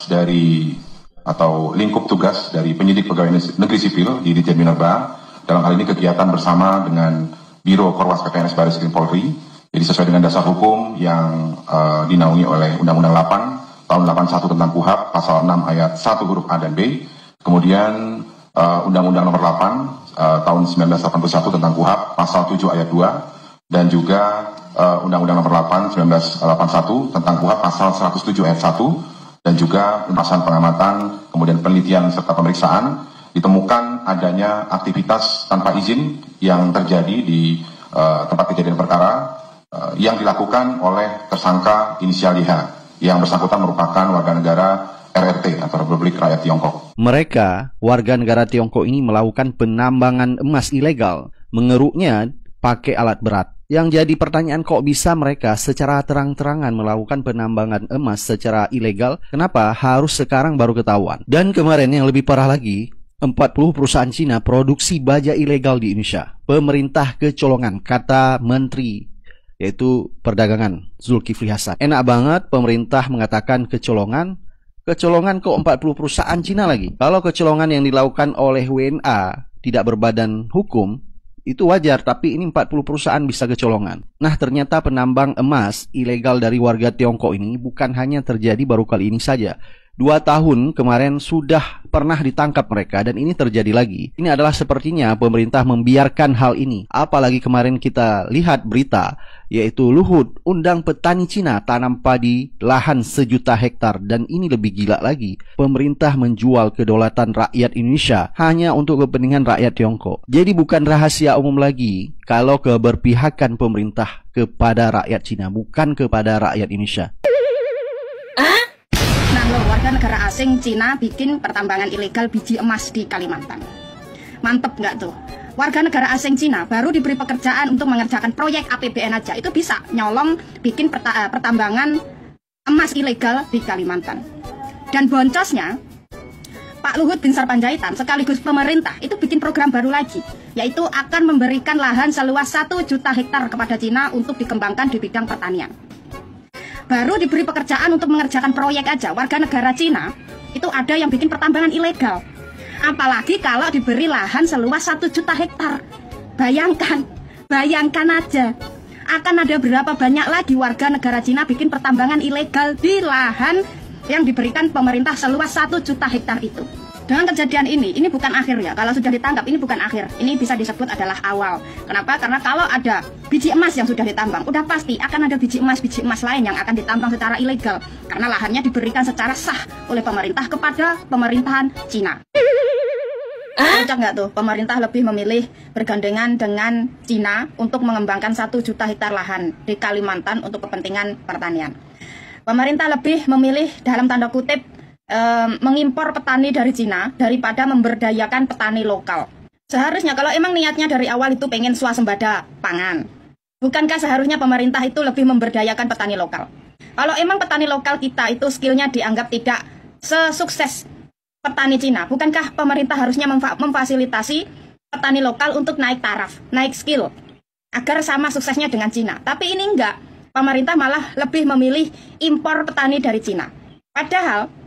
dari atau lingkup tugas dari penyidik pegawai negeri sipil di Ditjen Minerba, dalam hal ini kegiatan bersama dengan Biro Korwas PPNS Barreskrim Polri, jadi sesuai dengan dasar hukum yang dinaungi oleh Undang-Undang 8 tahun 81 tentang KUHP pasal 6 ayat 1 huruf A dan B, kemudian Undang-Undang nomor 8 tahun 1981 tentang KUHP pasal 7 ayat 2, dan juga Undang-Undang nomor 8 1981 tentang KUHP pasal 107 ayat 1, dan juga pembahasan pengamatan, kemudian penelitian serta pemeriksaan, ditemukan adanya aktivitas tanpa izin yang terjadi di tempat kejadian perkara yang dilakukan oleh tersangka inisial YH, yang bersangkutan merupakan warga negara RRT atau Republik Rakyat Tiongkok. Mereka, warga negara Tiongkok ini melakukan penambangan emas ilegal, mengeruknya pakai alat berat. Yang jadi pertanyaan, kok bisa mereka secara terang-terangan melakukan penambangan emas secara ilegal? Kenapa harus sekarang baru ketahuan? Dan kemarin yang lebih parah lagi, 40 perusahaan Cina produksi baja ilegal di Indonesia. Pemerintah kecolongan, kata Menteri yaitu Perdagangan Zulkifli Hasan. Enak banget pemerintah mengatakan kecolongan. Kecolongan kok 40 perusahaan Cina lagi? Kalau kecolongan yang dilakukan oleh WNA tidak berbadan hukum, itu wajar, tapi ini 40 perusahaan bisa kecolongan. Nah, ternyata penambang emas ilegal dari warga Tiongkok ini bukan hanya terjadi baru kali ini saja. 2 tahun kemarin sudah pernah ditangkap mereka, dan ini terjadi lagi. Ini adalah sepertinya pemerintah membiarkan hal ini. Apalagi kemarin kita lihat berita, yaitu Luhut undang petani Cina tanam padi lahan 1 juta hektar. Dan ini lebih gila lagi, pemerintah menjual kedaulatan rakyat Indonesia hanya untuk kepentingan rakyat Tiongkok. Jadi bukan rahasia umum lagi kalau keberpihakan pemerintah kepada rakyat Cina, bukan kepada rakyat Indonesia. Warga negara asing Cina bikin pertambangan ilegal biji emas di Kalimantan. Mantep nggak tuh? Warga negara asing Cina baru diberi pekerjaan untuk mengerjakan proyek APBN aja, itu bisa nyolong bikin pertambangan emas ilegal di Kalimantan. Dan boncosnya, Pak Luhut bin Sarpanjaitan sekaligus pemerintah itu bikin program baru lagi, yaitu akan memberikan lahan seluas 1 juta hektar kepada Cina untuk dikembangkan di bidang pertanian. Baru diberi pekerjaan untuk mengerjakan proyek aja, warga negara Cina itu ada yang bikin pertambangan ilegal. Apalagi kalau diberi lahan seluas 1 juta hektar. Bayangkan aja, akan ada berapa banyak lagi warga negara Cina bikin pertambangan ilegal di lahan yang diberikan pemerintah seluas 1 juta hektar itu. Dengan kejadian ini bukan akhir ya. Kalau sudah ditangkap, ini bukan akhir. Ini bisa disebut adalah awal. Kenapa? Karena kalau ada biji emas yang sudah ditambang, udah pasti akan ada biji emas lain yang akan ditambang secara ilegal. Karena lahannya diberikan secara sah oleh pemerintah kepada pemerintahan Cina. Kocak nggak tuh? Pemerintah lebih memilih bergandengan dengan Cina untuk mengembangkan 1 juta hektar lahan di Kalimantan untuk kepentingan pertanian. Pemerintah lebih memilih dalam tanda kutip mengimpor petani dari Cina daripada memberdayakan petani lokal. Seharusnya kalau emang niatnya dari awal itu pengen swasembada pangan, bukankah seharusnya pemerintah itu lebih memberdayakan petani lokal? Kalau emang petani lokal kita itu skillnya dianggap tidak sesukses petani Cina, bukankah pemerintah harusnya memfasilitasi petani lokal untuk naik taraf, naik skill, agar sama suksesnya dengan Cina? Tapi ini enggak, pemerintah malah lebih memilih impor petani dari Cina. Padahal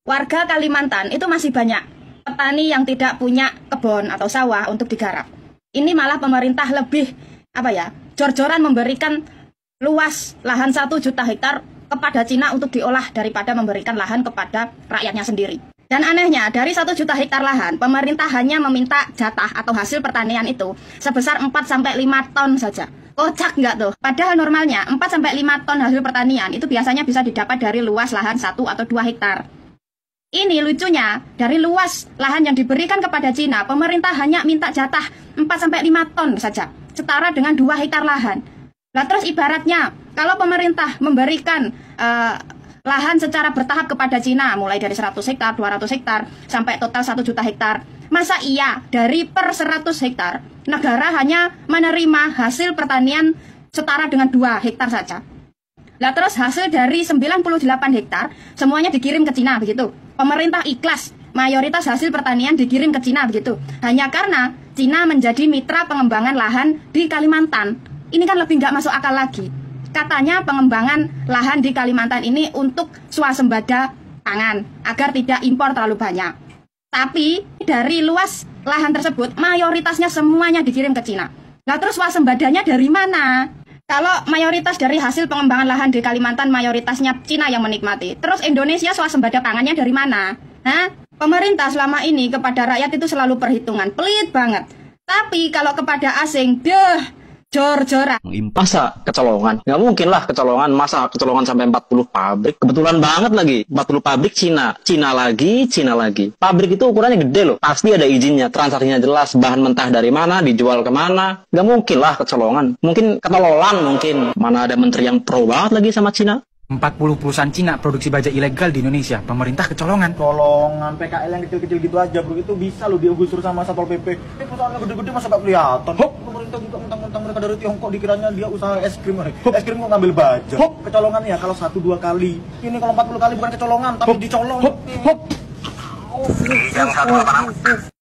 warga Kalimantan itu masih banyak petani yang tidak punya kebun atau sawah untuk digarap. Ini malah pemerintah lebih jor-joran memberikan luas lahan 1 juta hektar kepada Cina untuk diolah daripada memberikan lahan kepada rakyatnya sendiri. Dan anehnya, dari 1 juta hektar lahan, pemerintah hanya meminta jatah atau hasil pertanian itu sebesar 4-5 ton saja. Kocak nggak tuh? Padahal normalnya 4-5 ton hasil pertanian itu biasanya bisa didapat dari luas lahan 1 atau 2 hektar. Ini lucunya, dari luas lahan yang diberikan kepada Cina, pemerintah hanya minta jatah 4-5 ton saja, setara dengan 2 hektar lahan. Nah terus ibaratnya, kalau pemerintah memberikan lahan secara bertahap kepada Cina, mulai dari 100 hektar, 200 hektar, sampai total 1 juta hektar, masa iya dari per 100 hektar, negara hanya menerima hasil pertanian setara dengan 2 hektar saja? Lah terus hasil dari 98 hektar, semuanya dikirim ke Cina begitu. Pemerintah ikhlas, mayoritas hasil pertanian dikirim ke Cina begitu. Hanya karena Cina menjadi mitra pengembangan lahan di Kalimantan. Ini kan lebih nggak masuk akal lagi. Katanya pengembangan lahan di Kalimantan ini untuk swasembada pangan agar tidak impor terlalu banyak. Tapi dari luas lahan tersebut mayoritasnya semuanya dikirim ke Cina. Nah terus swaembadanya dari mana? Kalau mayoritas dari hasil pengembangan lahan di Kalimantan mayoritasnya Cina yang menikmati. Terus Indonesia swasembada pangannya dari mana? Hah? Pemerintah selama ini kepada rakyat itu selalu perhitungan, pelit banget. Tapi kalau kepada asing, jor-joran. Masa kecolongan? Nggak mungkin lah kecolongan. Masa kecolongan sampai 40 pabrik? Kebetulan banget lagi. 40 pabrik Cina. Cina lagi. Pabrik itu ukurannya gede loh. Pasti ada izinnya. Transaksinya jelas. Bahan mentah dari mana, dijual kemana. Nggak mungkin lah kecolongan. Mungkin ketololan mungkin. Mana ada menteri yang pro banget lagi sama Cina. 40 perusahaan Cina produksi baja ilegal di Indonesia. Pemerintah kecolongan. Colongan PKL yang kecil-kecil gitu aja bro, itu bisa lo digusur sama Satpol PP. Perusahaan yang gede-gede masa gak kelihatan. Pemerintah juga mentang-mentang mereka dari Tiongkok dikiranya dia usaha es krim. Es krim kok ngambil baja. Kecolongan ya kalau 1-2 kali. Ini kalau 40 kali bukan kecolongan tapi dicolong.